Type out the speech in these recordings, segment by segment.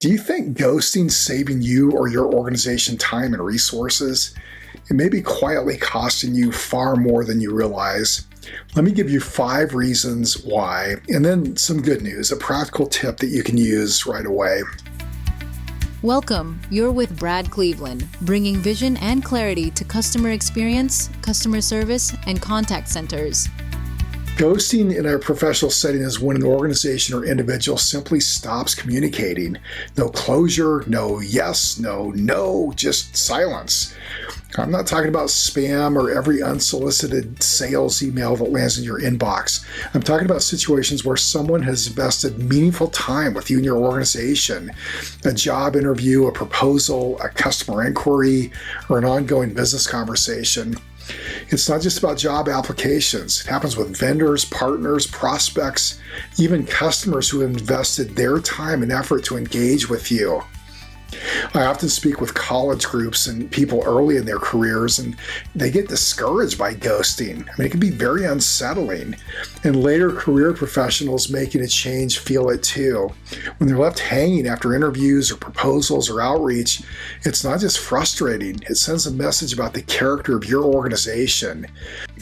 Do you think ghosting's saving you or your organization time and resources? It may be quietly costing you far more than you realize. Let me give you 5 reasons why, and then some good news, a practical tip that you can use right away. Welcome. You're with Brad Cleveland, bringing vision and clarity to customer experience, customer service, and contact centers. Ghosting in a professional setting is when an organization or individual simply stops communicating. No closure, no yes, no, just silence. I'm not talking about spam or every unsolicited sales email that lands in your inbox. I'm talking about situations where someone has invested meaningful time with you and your organization. A job interview, a proposal, a customer inquiry, or an ongoing business conversation. It's not just about job applications. It happens with vendors, partners, prospects, even customers who have invested their time and effort to engage with you. I often speak with college groups and people early in their careers, and they get discouraged by ghosting. I mean, it can be very unsettling. And later career professionals making a change feel it too. When they're left hanging after interviews or proposals or outreach, it's not just frustrating, it sends a message about the character of your organization.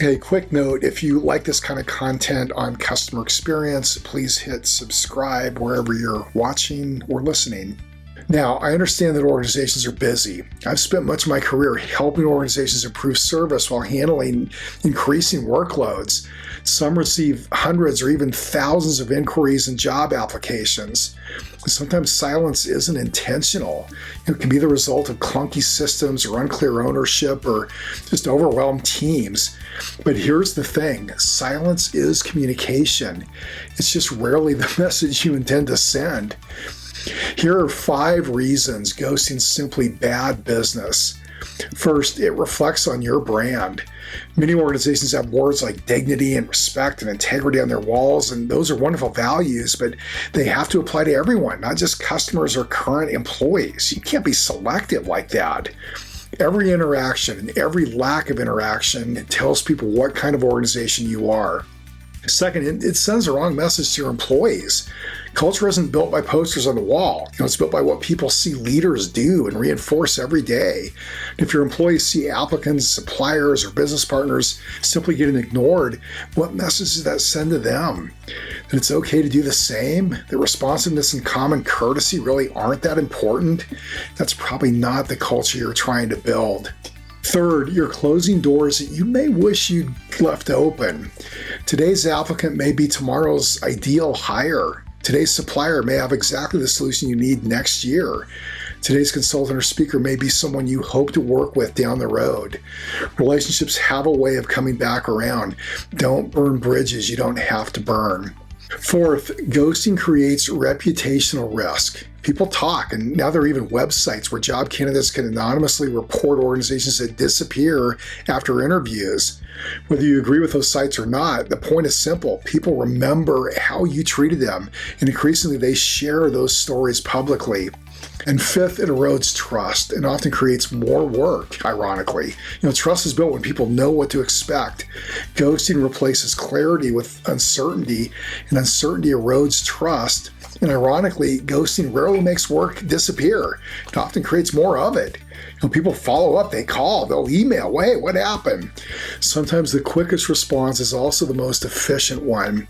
A quick note, if you like this kind of content on customer experience, please hit subscribe wherever you're watching or listening. Now, I understand that organizations are busy. I've spent much of my career helping organizations improve service while handling increasing workloads. Some receive hundreds or even thousands of inquiries and job applications. Sometimes silence isn't intentional. It can be the result of clunky systems or unclear ownership or just overwhelmed teams. But here's the thing, silence is communication. It's just rarely the message you intend to send. Here are 5 reasons ghosting's simply bad business. First, it reflects on your brand. Many organizations have words like dignity and respect and integrity on their walls, and those are wonderful values, but they have to apply to everyone, not just customers or current employees. You can't be selective like that. Every interaction and every lack of interaction tells people what kind of organization you are. Second, it sends the wrong message to your employees. Culture isn't built by posters on the wall. It's built by what people see leaders do and reinforce every day. If your employees see applicants, suppliers, or business partners simply getting ignored, what message does that send to them? That it's okay to do the same? That responsiveness and common courtesy really aren't that important? That's probably not the culture you're trying to build. Third, you're closing doors that you may wish you'd left open. Today's applicant may be tomorrow's ideal hire. Today's supplier may have exactly the solution you need next year. Today's consultant or speaker may be someone you hope to work with down the road. Relationships have a way of coming back around. Don't burn bridges you don't have to burn. Fourth, ghosting creates reputational risk. People talk, and now there are even websites where job candidates can anonymously report organizations that disappear after interviews. Whether you agree with those sites or not, the point is simple. People remember how you treated them, and increasingly they share those stories publicly. And fifth, it erodes trust and often creates more work, ironically. Trust is built when people know what to expect. Ghosting replaces clarity with uncertainty, and uncertainty erodes trust. And ironically, ghosting rarely makes work disappear. It often creates more of it. People follow up, they call, they'll email, hey, what happened? Sometimes the quickest response is also the most efficient one.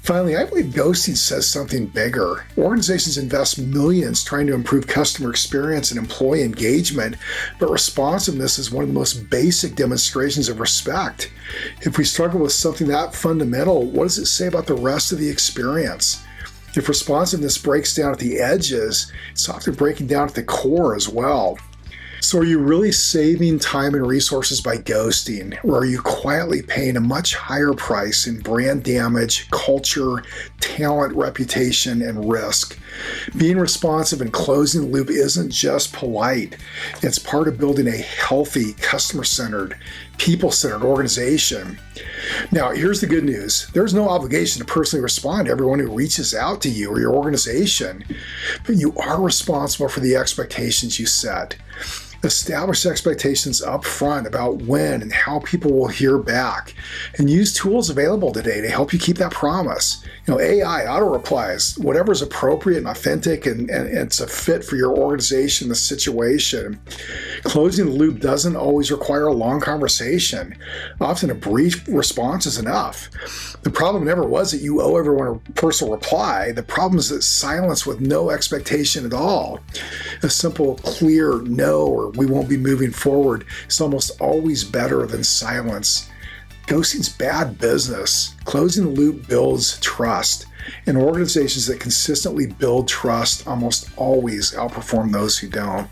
Finally, I believe ghosting says something bigger. Organizations invest millions trying to improve customer experience and employee engagement, but responsiveness is one of the most basic demonstrations of respect. If we struggle with something that fundamental, what does it say about the rest of the experience? If responsiveness breaks down at the edges, it's often breaking down at the core as well. So are you really saving time and resources by ghosting, or are you quietly paying a much higher price in brand damage, culture, talent, reputation, and risk? Being responsive and closing the loop isn't just polite. It's part of building a healthy, customer-centered, people-centered organization. Now, here's the good news. There's no obligation to personally respond to everyone who reaches out to you or your organization, but you are responsible for the expectations you set. Establish expectations up front about when and how people will hear back, and use tools available today to help you keep that promise. AI, auto replies, whatever is appropriate and authentic and it's a fit for your organization, the situation. Closing the loop doesn't always require a long conversation. Often a brief response is enough. The problem never was that you owe everyone a personal reply. The problem is that silence with no expectation at all. A simple, clear no or we won't be moving forward is almost always better than silence. Ghosting's bad business. Closing the loop builds trust, and organizations that consistently build trust almost always outperform those who don't.